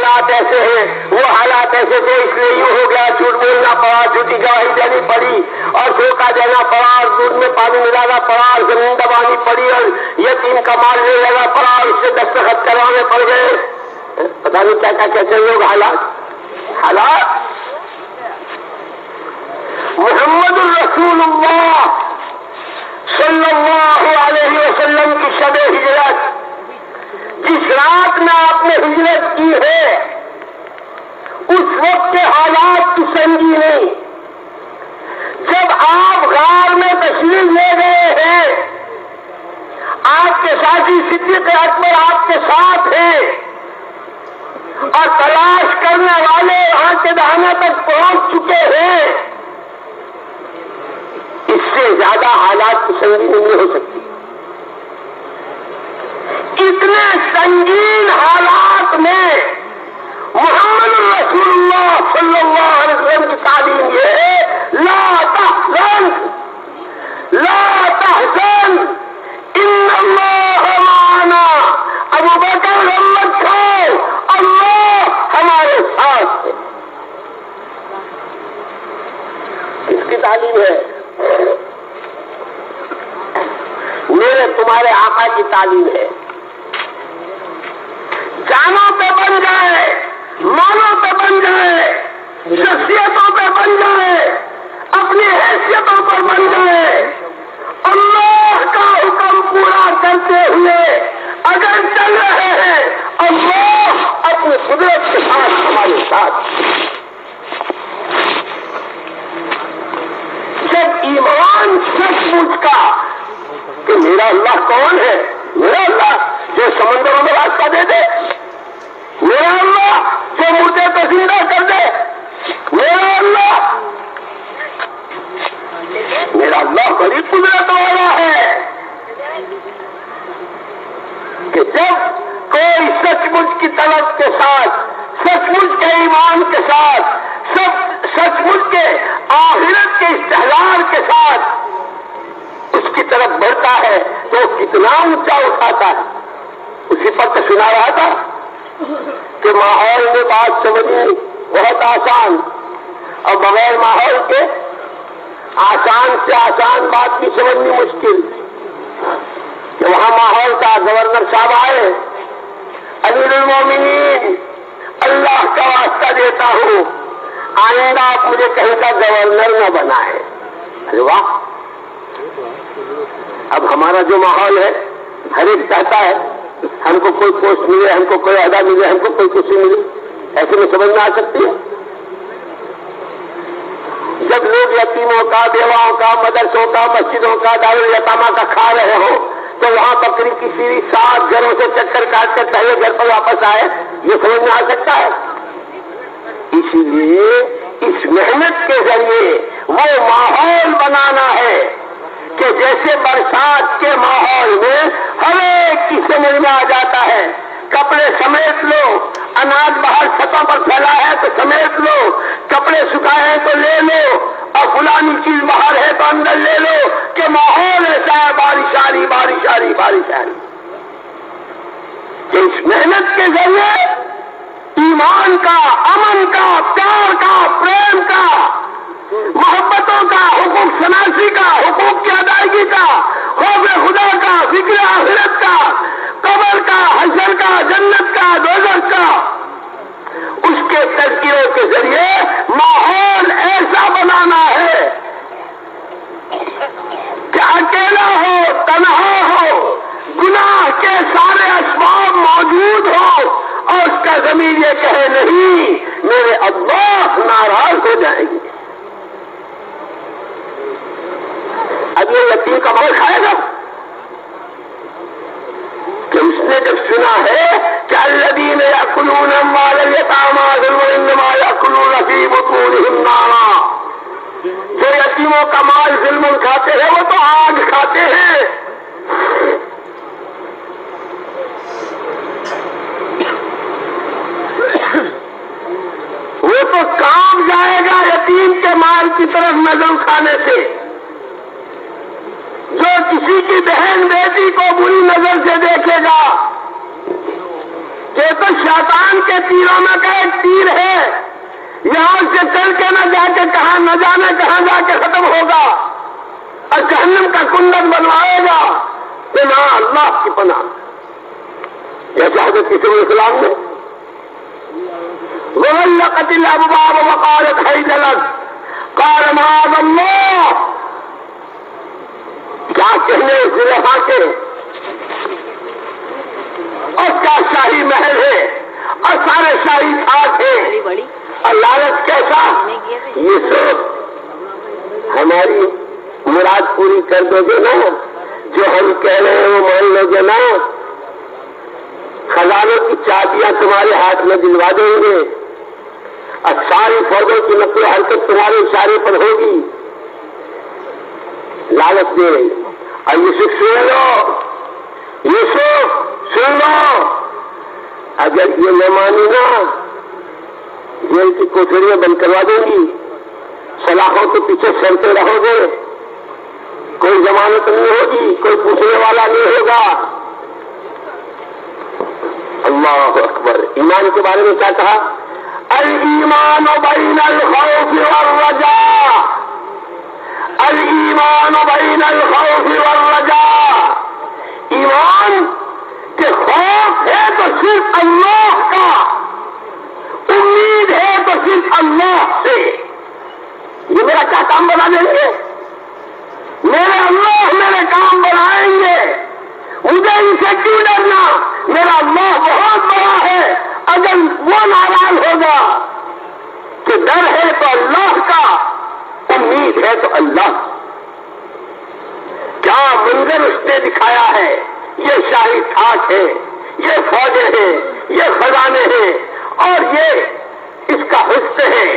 حالات ایسے ہیں، وہ حالات ایسے تھے، اس لیے یوں ہو گیا، جھوٹ بولنا پڑا، جھوٹی گواہی دینی پڑی، اور دھوکہ دینا پڑا، اور دودھ میں پانی ملانا پڑا، اور زمین دبانی پڑی، اور یتیم کا مال لے لینا پڑا، اور اس سے دستخط کروانے پڑ گئے، پتہ نہیں کیا کیا کیسے لوگ حالات محمد الرسول اللہ صلی اللہ علیہ وسلم کی شب ہجرت، جس رات میں آپ نے ہجرت کی ہے، اس وقت کے حالات کی سنگی نہیں۔ جب آپ غار میں تشریف لے گئے ہیں، آپ کے ساتھی صدیق اکبر آپ کے ساتھ ہیں، اور تلاش کرنے والے وہاں کے دہانے تک پہنچ چکے ہیں، اس سے زیادہ حالات کی سنگین نہیں ہو سکتی۔ اتنے سنگین حالات میں محمد رسول اللہ صلی اللہ علیہ وسلم کی تعلیم یہ ہے، لا تحزن لا تحزن ان اللہ معنا، ابو بکر محمد کھاؤ، اللہ ہمارے ساتھ ہے۔ کس کی تعلیم ہے؟ میرے تمہارے آقا کی تعلیم ہے۔ جانوں پہ بن جائے، مالوں پہ بن جائے، شخصیتوں پہ بن جائے، اپنی حیثیتوں پر بن جائے، اللہ کا حکم پورا کرتے ہوئے اگر چل رہے ہیں، اللہ اپنی قدرت کے ساتھ ہمارے ساتھ۔ جب ایمان سچ مچ کا کہ میرا اللہ کون ہے، میرا اللہ جو سمندروں میں راستہ دے دے، میرا اللہ جو مردے کو زندہ کر دے، میرا اللہ بڑی قدرت والا ہے، کہ جب کوئی سچ مچ کی طلب کے ساتھ، سچ مچ کے ایمان کے ساتھ، سچ مچ کے آخرت کے استحلال کے ساتھ اس کی طرف بڑھتا ہے تو کتنا اونچا اٹھاتا ہے۔ اسی پر تو سنا رہا تھا کہ ماحول میں بات سمجھنی بہت آسان، اور بغیر ماحول کے آسان سے آسان بات بھی سمجھنی مشکل۔ کہ وہاں ماحول کا گورنر صاحب آئے، امیر المومنین اللہ کا واسطہ دیتا ہوں آئندہ آپ مجھے کہیں کا گورنر نہ بنائے۔ ارے واہ! اب ہمارا جو ماحول ہے، ہر ایک چاہتا ہے ہم کو کوئی پوسٹ ملے، ہم کو کوئی عہدہ ملے، ہم کو کوئی کرسی ملے، ایسے میں سمجھ میں آ سکتی ہے؟ جب لوگ یتیموں کا، بیواؤں کا، مدرسوں کا، مسجدوں کا، دارالیتامہ کا کھا رہے ہوں تو وہاں بکری کی سیری 7 گھروں سے چکر کاٹ کر پہلے گھر پر واپس آئے، یہ سمجھ میں آ سکتا ہے؟ اسی لیے اس محنت کے ذریعے وہ ماحول بنانا ہے کہ جیسے برسات کے ماحول میں ہر ایک کی سمجھ میں آ جاتا ہے، کپڑے سمیٹ لو، اناج باہر چھتوں پر پھیلا ہے تو سمیٹ لو، کپڑے سکھائے ہیں تو لے لو، اور فلانی چیز باہر ہے تو اندر لے لو، کہ ماحول ایسا ہے، بارش آ رہی بارش آ رہی بارش آ رہی۔ کہ اس محنت کے ذریعے ایمان کا، امن کا، پیار کا، پریم کا، محبتوں کا، حقوق شناسی کا، حقوق کی ادائیگی کا، خوف خدا کا، فکر آخرت کا، قبر کا، حشر کا، جنت کا، دوزخ کا، اس کے تذکروں کے ذریعے ماحول ایسا بنانا ہے کہ اکیلا ہو، تنہا ہو، گناہ کے سارے اسباب موجود ہو، اور اس کا ضمیر یہ کہے نہیں میرے اللہ ناراض ہو جائیں گے۔ اب یہ یتیم کا مال کھائے گا کہ اس نے جب سنا ہے کہ الذین یأکلون اموال الیتامی ظلما انما یأکلون فی بطونہم نارا، جو یتیموں کا مال ظلم کھاتے ہیں وہ تو آگ کھاتے ہیں۔ وہ تو کام جائے گا یتیم کے مال کی طرف نظر اٹھانے سے۔ جو کسی کی بہن بیٹی کو بری نظر سے دیکھے گا، یہ تو شیطان کے تیروں میں کا ایک تیر ہے، یہاں سے چل کے نہ جا کے کہاں نہ جانے کہاں جا کے ختم ہوگا اور جہنم کا کنڈن بنوائے گا۔ پناہ اللہ کی پناہ، جیسے حضرت عیسیٰ علیہ السلام نے وغلقت الابواب وقالت حیث لک قال معاذ اللہ، کیا کہنے زلیخا کے، اور کیا شاہی محل ہے اور سارے شاہی خاص ہیں، اور لالچ کیسا، یہ سب ہماری مراد پوری کر دو گے نا، جو ہم کہہ رہے ہیں وہ مان لو گے نا، خزانوں کی چابیاں تمہارے ہاتھ میں دلوا دیں گے اور ساری فوجوں کی نقل و حرکت تمہارے اشارے پر ہوگی، لالچ دے رہی۔ اور یوسف سن لو، یوسف سن لو، اگر یہ نہ مانی نا جیل کی کوٹریاں بند کروا دیں گی، سلاخوں کے پیچھے سرتے رہو گے، کوئی ضمانت نہیں ہوگی، کوئی پوچھنے والا نہیں ہوگا۔ اللہ اکبر۔ ایمان کے بارے میں کیا کہا؟ الایمان بین الخوف والرجاء، الایمان بین الخوف والرجاء، ایمان کہ خوف ہے تو صرف اللہ کا، امید ہے تو صرف اللہ سے۔ یہ میرا کیا کام بنا دیں گے؟ میرے اللہ میرے کام بنائیں گے، مجھے ان سے کیوں ڈرنا؟ میرا اللہ بہت بڑا ہے، اگر وہ ناراض ہوگا کہ ڈر ہے تو اللہ کا، امید ہے تو اللہ۔ کیا منظر اس نے دکھایا ہے، یہ شاہی ٹھاٹ ہے، یہ فوجیں ہیں، یہ خزانے ہیں، اور یہ اس کا حسن ہے۔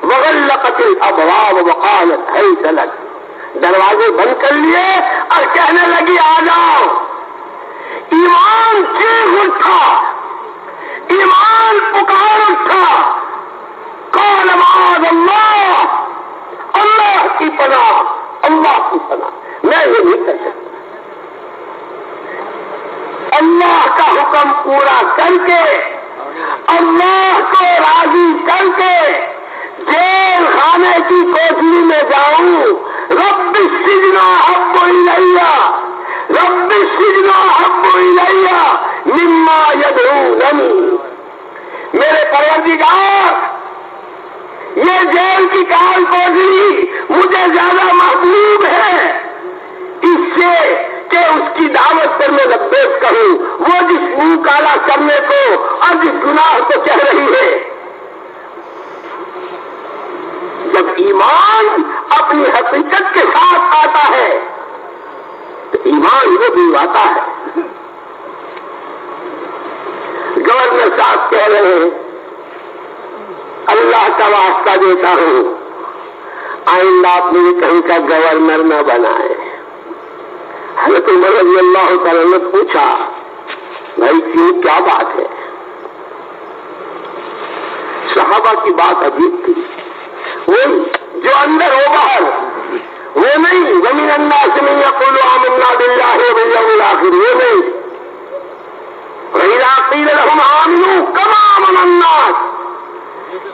وغلقت الابواب وقالت حیث لک، دروازے بند کر لیے اور کہنے لگی آ جاؤ۔ ایمان چیخ اٹھا، ایمان پکار اٹھا، قال معاذ اللہ، اللہ کی پناہ، اللہ کی پناہ، میں یہ نہیں کر سکتا۔ اللہ کا حکم پورا کر کے، اللہ کو راضی کر کے جیل خانے کی کوٹری میں جاؤں، رب السجن احب الی، رب السجن احب الی مما یدعوننی، میرے پروردگار یہ جیل کی کال کوٹری مجھے زیادہ محبوب ہے اس سے کہ اس کی دعوت پر میں لبیک کہوں، وہ جس منہ کالا کرنے کو اور جس گناہ کو کہہ رہی ہے۔ جب ایمان اپنی حقیقت کے ساتھ آتا ہے تو ایمان وہ بھی آتا ہے۔ گورنر صاحب کہہ رہے ہیں اللہ کا واسطہ دیتا ہوں آئندہ آپ مجھے کہیں کا گورنر نہ بنائے۔ حضرت عمر رضی اللہ تعالیٰ نے پوچھا بھائی کیوں، کیا بات ہے؟ صحابہ کی بات عجیب تھی، وہ جو اندر ہو باہر وہ نہیں، ومن الناس من یقول آمنا باللہ وبالیوم الآخر، وہ نہیں۔ وإذا قیل لهم آمنوا كما آمن الناس،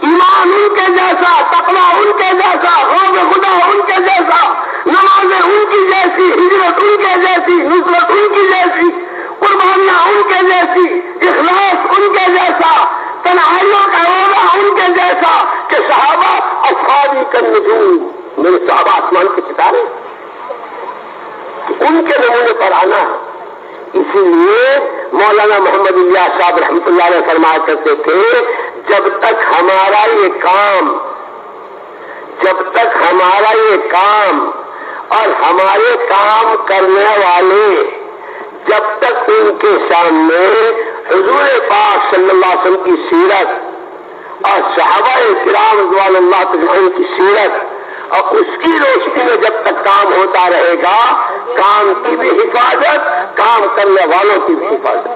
ایمان ان کے جیسا، تقویٰ ان کے جیسا، خوف خدا ان کے جیسا، نمازیں ان کی جیسی، ہجرت ان کے جیسی، نصرت ان کی جیسی، قربانیاں ان کے جیسی، اخلاص ان کے جیسا، تنہائیوں کا روزہ ان کے جیسا، کہ صحابہ اصحابی کالنجوم، میرے صحابہ آسمان کے ستارے، ان کے نمونے پر آنا ہے۔ اسی لیے مولانا محمد الیاس صاحب رحمۃ اللہ علیہ فرمایا کرتے تھے جب تک ہمارا یہ کام اور ہمارے کام کرنے والے جب تک ان کے سامنے حضور پاک صلی اللہ علیہ وسلم کی سیرت اور صحابہ کرام رضوان اللہ تعالی کی سیرت اور اس کی روشنی میں جب تک کام ہوتا رہے گا، کام کی بھی حفاظت، کام کرنے والوں کی بھی حفاظت۔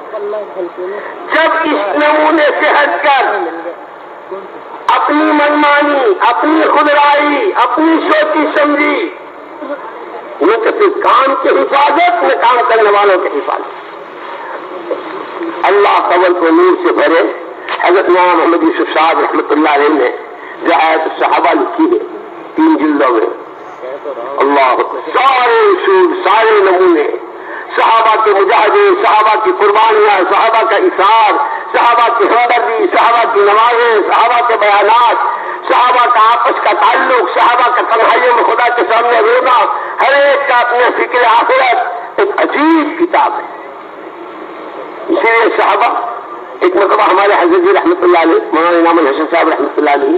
جب اس نمونے سے ہٹ کر اپنی منمانی، اپنی خودرائی، اپنی سوچی سمجھی، نہ کسی کام کی حفاظت نہ کام کرنے والوں کی حفاظت۔ اللہ قبر کو نور سے بھرے. حضرت مولانا محمد یوسف صاحب رحمۃ اللہ علیہ نے رعایت الصحابہ لکھی ہے 3 جلدوں میں. اللہ سارے اصول، سارے نمونے، صحابہ کے مجاہدے، صحابہ کی قربانیاں، صحابہ کا اثار، صحابہ کی ہمدردی، صحابہ کی نمازیں، صحابہ کے بیانات، صحابہ کا آپس کا تعلق، صحابہ کا تنہائیوں میں خدا کے سامنے رونا، ہر ایک کا اپنے فکر آخرت ایک عجیب کتاب ہے. اسی لیے صحابہ ایک مرتبہ ہمارے حضرت جی رحمۃ اللہ علیہ مولانا انعام الحسن صاحب رحمۃ اللہ علیہ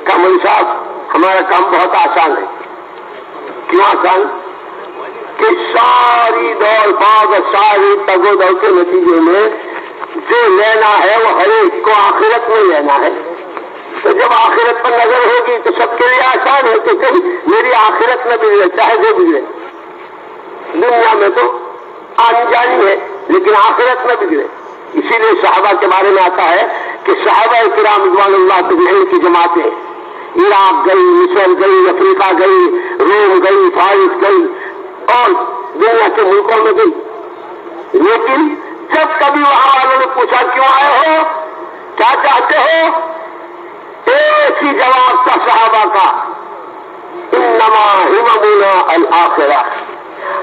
کا مولوی صاحب ہمارا کام بہت آسان ہے. کیوں آسان؟ کہ ساری دوڑ بھاگ اور ساری تگ و دو کے نتیجے میں جو لینا ہے وہ ہر ایک کو آخرت میں لینا ہے. تو جب آخرت پر نظر ہوگی تو سب کے لیے آسان ہے کہ کہیں میری آخرت میں بگڑے چاہے جو بگڑے. دنیا میں تو آنی جانی ہے لیکن آخرت میں بگڑے. اسی لیے صحابہ کے بارے میں آتا ہے کہ صحابہ کرام رضوان اللہ تجمعین کی جماعتیں عراق گئی، مصر گئی، افریقہ گئی، روم گئی، فارس گئی اور دنیا کے ملکوں میں گئی. لیکن جب کبھی وہاں والوں نے پوچھا کیوں آئے ہو، کیا چاہتے ہو، ایک ہی جواب تھا صحابہ کا، انما ہممنا الآخرہ.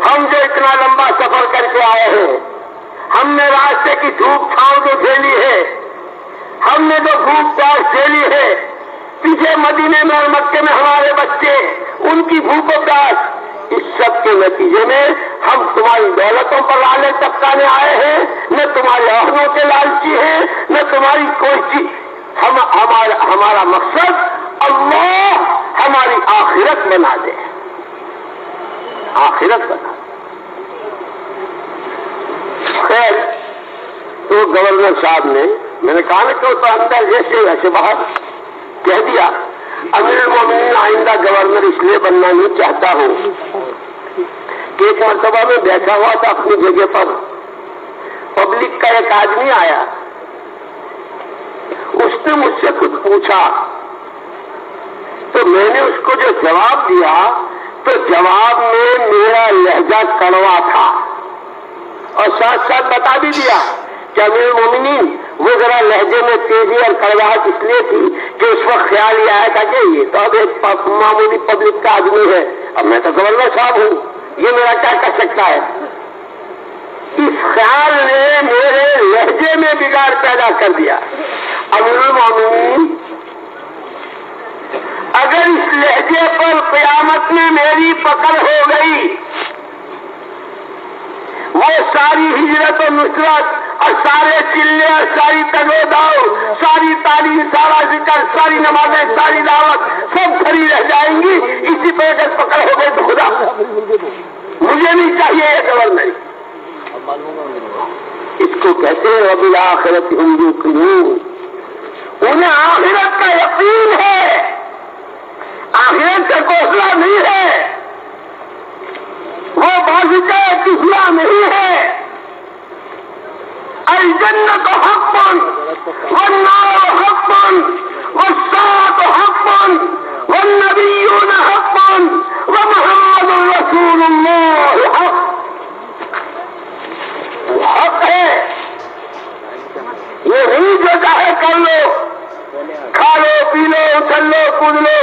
ہم جو اتنا لمبا سفر کر کے آئے ہیں، ہم نے راستے کی دھوپ چھاؤں جو جھیلی ہے، ہم نے جو بھوک پیاس جھیلی ہے، پیچھے مدینے میں اور مکے میں ہمارے بچے ان کی بھوک و پیاس، اس سب کے نتیجے میں ہم تمہاری دولتوں پر لالچ ٹپکانے آئے ہیں، نہ تمہارے عہدوں کے لالچی ہیں، نہ تمہاری کوئی چیز. ہمارا مقصد اللہ ہماری آخرت بنا دے، آخرت بنا. خیر تو گورنر صاحب نے، میں نے کہا نا کہ تو اندر جیسے ویسے باہر کہہ دیا، امیر المومنین آئندہ گورنر اس لیے بننا نہیں چاہتا ہوں کہ ایک مرتبہ میں بیٹھا ہوا تھا اپنی جگہ پر، پبلک کا ایک آدمی آیا، اس نے مجھ سے کچھ پوچھا تو میں نے اس کو جو جواب دیا تو جواب میں میرا لہجہ کڑوا تھا اور ساتھ ساتھ بتا بھی دیا کہ امیر المومنین وہ ذرا لہجے میں تیزی اور کڑواہٹ اس لیے تھی کہ اس وقت خیال یہ آیا تھا کہ یہ تو اب ایک معمولی پبلک کا آدمی ہے، اب میں تو گورنر صاحب ہوں، یہ میرا کیا کر سکتا ہے. اس خیال نے میرے لہجے میں بگاڑ پیدا کر دیا. امیر المومنین اگر اس لہجے پر قیامت میں میری پکڑ ہو گئی، وہ ساری ہجرت و نصرت اور سارے چلے اور ساری تگو داؤ، ساری تعلیم، سارا ذکر، ساری نمازیں، ساری دعوت سب کھڑی رہ جائیں گی. اسی پہ اگر پکڑ ہو گئی تو خدا مجھے نہیں چاہیے یہ گورنر. اس کو کہتے ہیں وبالآخرۃ ہم یوقنون، انہیں آخرت کا یقین ہے، آخرت کا کوسلا نہیں ہے، وہ بازیچہ کسلا نہیں ہے. الجنت حق والنار حق والساعة حق والنبیون حق ومحمد رسول اللہ حق. حق ہے، یہ نہیں جو چاہے کر لو، کھا لو، پی لو، اچھل لو، کود لو،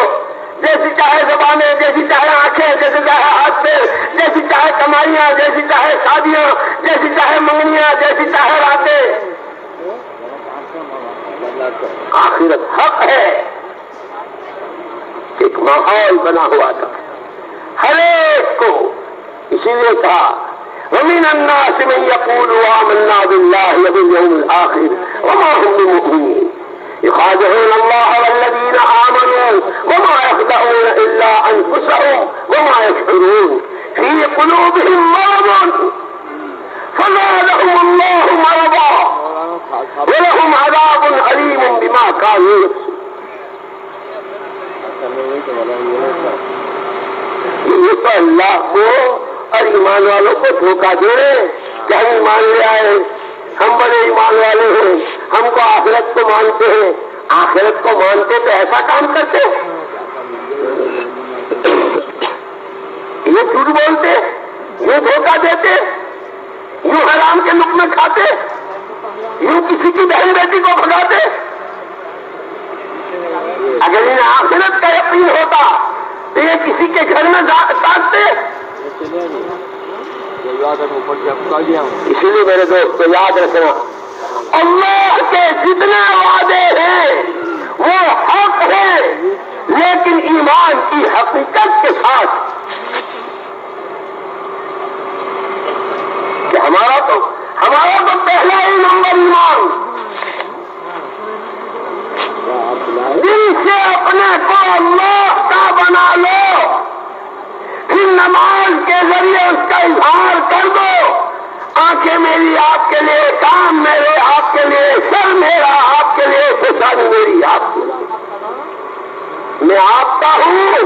جیسی چاہے زبانیں، جیسی چاہے آنکھیں، جیسے چاہے ہاتھ پیر، جیسی چاہے کمائیاں، جیسی چاہے شادیاں، جیسی چاہے منگنیاں، جیسی چاہے راتیں. آخرت حق ہے. ایک ماحول بنا ہوا تھا ہر ایک کو، اسی لیے کہا وَمِنَ النَّاسِ مَن يَقُولُ آمَنَّا بِاللَّهِ وَبِالْيَوْمِ الْآخِرِ وَمَا هُم بِمُؤْمِنِينَ يخادعون الله والذين آمنوا وما يخدعون إلا أنفسهم وما يشعرون في قلوبهم مرض فزادهم الله مرضا ولهم عذاب أليم بما كانوا يكسبون. یہ تو اللہ کو اور ایمان والوں کو دھوکہ دے رہے کہ ہم ایمان لے آئے، ہم بڑے ایمان والے ہیں، ہم کو آخرت کو مانتے ہیں. آخرت کو مانتے تو ایسا کام کرتے، یہ جھوٹ بولتے، یہ دھوکہ دیتے، یوں حرام کے لقمے کھاتے. یوں کسی کی بہن بیٹی کو بھگاتے؟ اگر انہیں آخرت کا یقین ہوتا تو یہ کسی کے گھر میں کاٹتے؟ اسی لیے میرے دوست کو یاد رکھنا، اللہ کے جتنے وعدے ہیں وہ حق ہے، لیکن ایمان کی حقیقت کے ساتھ کہ ہمارا تو پہلا ہی نمبر ایمان، دل سے اپنے کو اللہ کا بنا لو، پھر نماز کے ذریعے اس کا اظہار کر دو، آنکھیں میری آپ کے لیے، کان میرے آپ کے لیے، سر میرا آپ کے لیے، خوشحالی میری آپ کے لیے، میں آپ کا ہوں،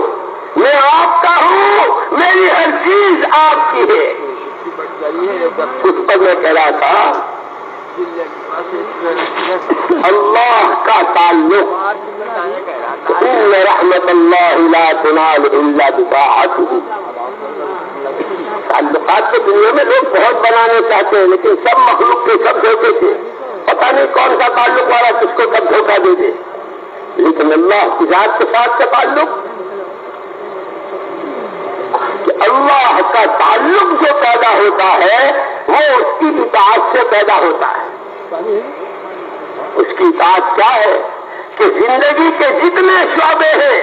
میں آپ کا ہوں، میری ہر چیز آپ کی ہے۔ اس پر میں کہہ رہا تھا اللہ کا تعلق، ان رحمت اللہ لا تنال الا بطاعته، تعلقات تو دنیا میں لوگ بہت بنانے چاہتے ہیں، لیکن سب مخلوق کے سب دھوکے تھے، پتہ نہیں کون سا تعلق والا کس کو کب دھوکہ دے دے، لیکن اللہ کی ذات کے ساتھ کا تعلق، کہ اللہ کا تعلق جو پیدا ہوتا ہے وہ اس کی اطاعت سے پیدا ہوتا ہے۔ اس کی اطاعت کیا ہے کہ زندگی کے جتنے شعبے ہیں،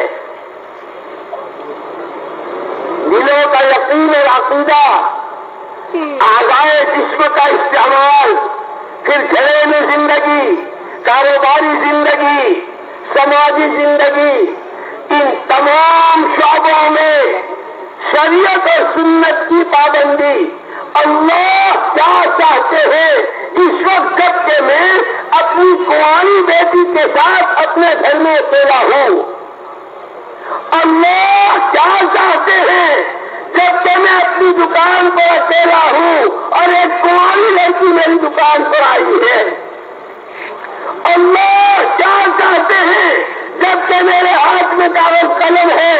دلوں کا یقین اور عقیدہ، اعضائے جسم کا استعمال، پھر گھریلو زندگی، کاروباری زندگی، سماجی زندگی، ان تمام شعبوں میں شریعت اور سنت کی پابندی، اللہ کیا چاہتے ہیں اس وقت جب کہ میں اپنی کنواری بیٹی کے ساتھ اپنے گھر میں اکیلا ہوں، اللہ کیا چاہتے ہیں جب کہ میں اپنی دکان پر اکیلا ہوں اور ایک کنواری لڑکی میری دکان پر آئی ہے، اللہ کیا چاہتے ہیں جب کہ میرے ہاتھ میں کاغذ قلم ہے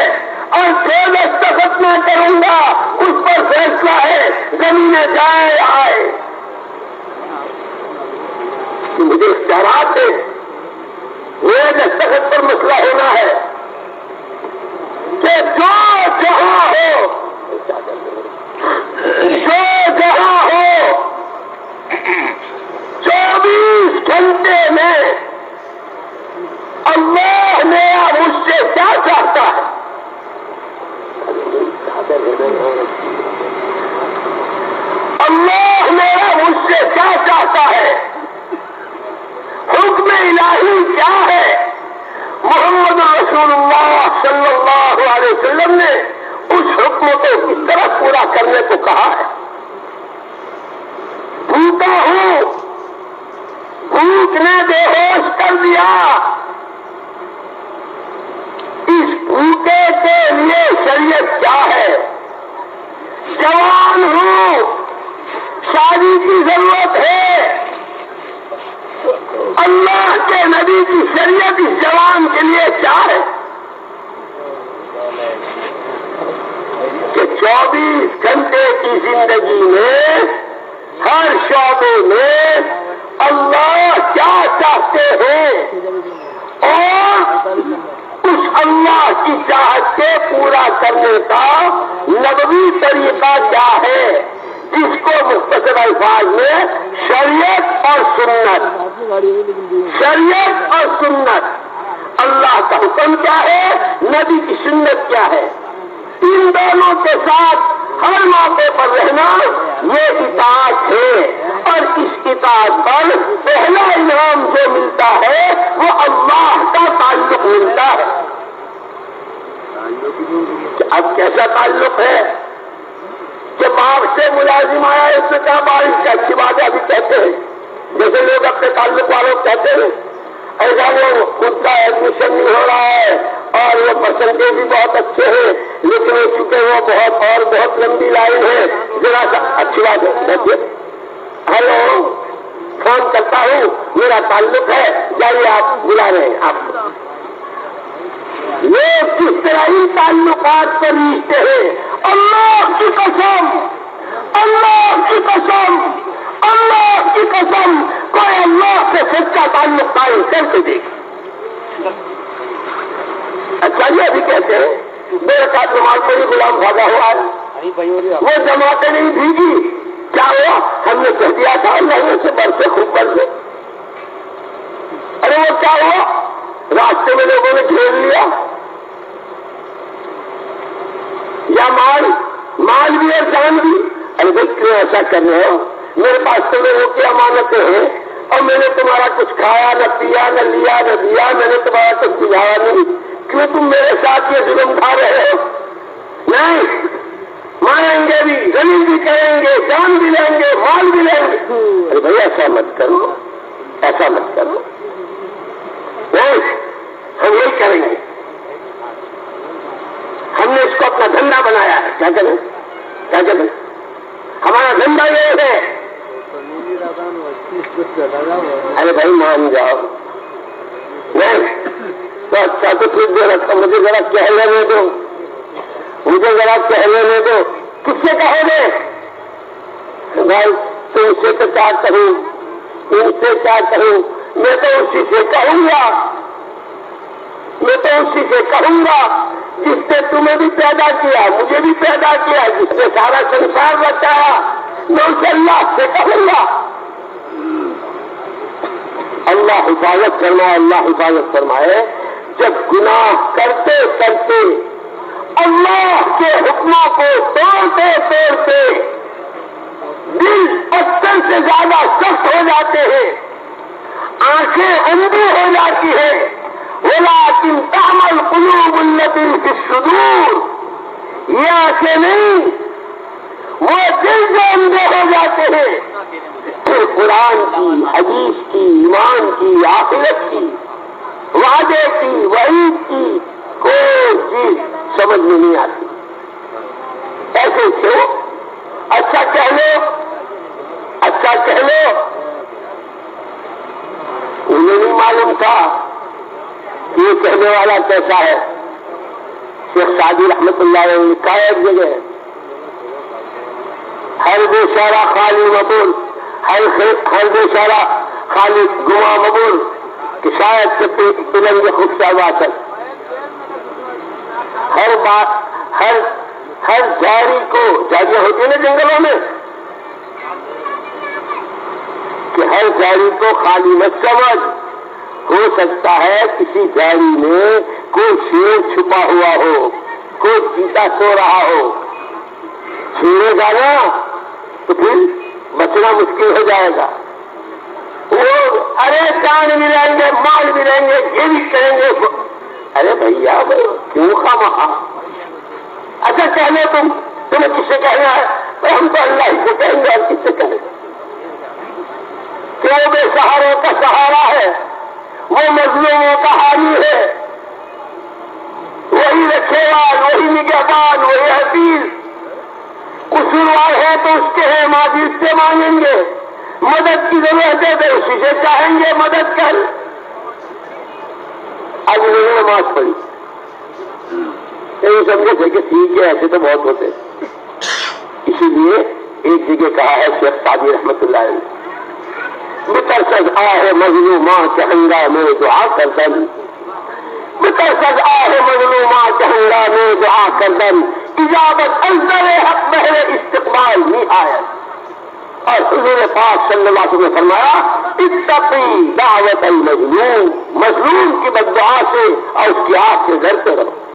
اور جو دستخط میں کروں گا اس پر فیصلہ ہے زمینیں جائے آئے، مجھے اختیارات ہے، میرے دستخط پر مسئلہ ہونا ہے کہ جو جہاں ہو، جو جہاں ہو 24 گھنٹے میں اللہ میرا مجھ سے کیا چاہتا ہے، اللہ میرا مجھ سے کیا چاہتا ہے، حکم الہی کیا ہے، محمد رسول اللہ صلی اللہ علیہ وسلم نے اس حکم کو کس طرح پورا کرنے کو کہا ہے۔ بھوکا ہوں، بھوک نے بے ہوش کر دیا، اس بھوکے کے لیے شریعت کیا ہے، جوان ہوں، شادی کی ضرورت ہے، اللہ کے نبی کی شریعت اس جوان کے لیے کیا ہے کہ 24 گھنٹے کی زندگی میں ہر شعبے میں اللہ کیا چاہتے ہیں اور اس اللہ کی چاہت کے پورا کرنے کا نبوی طریقہ کیا ہے، جس کو مختصر الفاظ میں شریعت اور سنت، شریعت اور سنت، اللہ کا حکم کیا ہے، نبی کی سنت کیا ہے، ان دونوں کے ساتھ ہر موقع پر رہنا یہ اطاعت ہے، اور اس اطاعت پر پہلا انعام جو ملتا ہے وہ اللہ کا تعلق ملتا ہے۔ اب کیسا تعلق ہے کہ باپ سے ملازم آیا، اس نے کہا بارش کا اچھی بات ہے، ابھی کہتے ہیں جیسے لوگ اپنے تعلق والوں کہتے ہیں، ایسا وہ خود کا ایڈمیشن نہیں ہو رہا ہے اور وہ پرسنٹیج بھی بہت اچھے ہیں، لیکن وہ چونکہ وہ بہت لمبی لائن ہے، ذرا سا اچھی بات ہے، دیکھیے ہیلو فون کرتا ہوں، میرا تعلق ہے، جائیے آپ بلا رہے ہیں آپ، یہ کس طرح ہی تعلقات پر رشتے ہیں، اللہ کی قسم، اللہ کی قسم، اللہ کی قسم کوئی اللہ سے سچا تعلق قائم کر کے دیکھے. اچھا یہ ابھی کہتے ہیں بے رکعت نماز میں ہی غلام بھاگا ہوا ہے, وہ جماعتیں نہیں بھیگی. کیا ہوا؟ ہم نے کہہ دیا تھا اللہ نے سے برسے خوب برسے. ارے وہ کیا ہوا؟ راستے میں لوگوں نے گھیر لیا. یا مال بھی اور جان بھی. ارے بھائی کیوں ایسا کر رہے ہو؟ میرے پاس تو لوگوں کی امانتیں ہیں اور میں نے تمہارا کچھ کھایا نہ پیا نہ لیا نہ دیا, میں نے تمہارا کچھ بجھایا نہیں, کیوں تم میرے ساتھ یہ ظلم کھا رہے ہو؟ نہیں, مانیں گے بھی, زمین بھی کریں گے, جان بھی لیں گے, مال بھی لیں گے. ارے بھائی ایسا مت کرو, ایسا مت کرو. نہیں, ہم یہی کریں گے. ہم نے اس کو اپنا دھندا بنایا ہے. کیا کریں, کیا کریں؟ ہمارا دھندا یہ ہے. ارے بھائی مان جاؤ. نہیں تو اچھا تو پھر دے رکھا, مجھے ذرا کہنے نہیں دو, مجھے ذرا کہنے نہیں دو. کس سے کہو گے بھائی؟ تم سے تو کیا کہوں, ان سے کیا کہوں؟ میں تو اسی سے کہوں گا, میں تو اسی سے کہوں گا جس نے تمہیں بھی پیدا کیا, مجھے بھی پیدا کیا, جس نے سارا سنسار بچایا. میں اسے اللہ سے کہوں گا. اللہ حفاظت فرمائے, اللہ حفاظت فرمائے. جب گناہ کرتے کرتے اللہ کے حکموں کو توڑتے توڑتے دل پتھر سے زیادہ سخت ہو جاتے ہیں, آنکھیں اندھی ہو جاتی ہیں. وَلَٰكِن تَعْمَى الْقُلُوبُ الَّتِي فِي الصُّدُورِ, یہ آنکھیں نہیں, وہ دل جو اندھے ہو جاتے ہیں. پھر قرآن کی, حدیث کی, ایمان کی, آخرت کی, وعدے کی, وعید کی کوئی چیز سمجھ میں نہیں آتی. ایسے کیوں؟ اچھا کہہ لو, اچھا کہہ لو. انہیں نہیں معلوم تھا یہ کہنے والا کیسا ہے. شیخ سعدی رحمت اللہ علیہ نے لکھا ہے ایک جگہ, ہر بیچارہ خالی مبول, ہر بیچارہ خالی گما مبول, کہ شاید سے پلنگ خود سے واصل. ہر جاری کو, جاریاں ہوتی ہیں نا جنگلوں میں, کہ ہر جاری کو خالی مت سمجھ. ہو سکتا ہے کسی جاری میں کوئی شیر چھپا ہوا ہو, کوئی چیتا سو رہا ہو. چھیڑے گا نا تو پھر بچنا مشکل ہو جائے گا. وہ ارے جان بھی لیں گے, مال بھی لیں گے, یہ بھی کریں گے. ارے بھیا کیوں خواہ. اچھا کہہ لو تمہیں کس سے کہنا ہے؟ تو ہم تو اللہ ہی سے کہیں گے, اور کس سے کہیں گے؟ کیوں بے سہاروں کا سہارا ہے, وہ مظلوموں کا حامی ہے, وہی رکھے گا, وہی نگہبان, وہی حفیظ. قصوروار ہے تو اس کے ہیں, ماضی اس سے مانگیں گے. مدد کی ضرورت ہے تو اسی سے چاہیں گے مدد کر. اب انہوں نے نماز پڑھی, نہیں سمجھے تھے کہ ٹھیک ہے ایسے تو بہت ہوتے. اسی لیے ایک جگہ کہا ہے شیخ سعدی رحمت اللہ علیہ, بترسد آہ مظلوماں کے ہنگامے دعا کردن, بترسد آہ مظلوماں کے ہنگامے دعا کردن, اجابت انظر حق بہر استقبال نہایت. اور حضور پاک صلی اللہ علیہ وسلم نے فرمایا اتقی دعوت المظلوم, مظلوم کی بد دعا سے اور اس کی آگ سے ڈرتے رہو.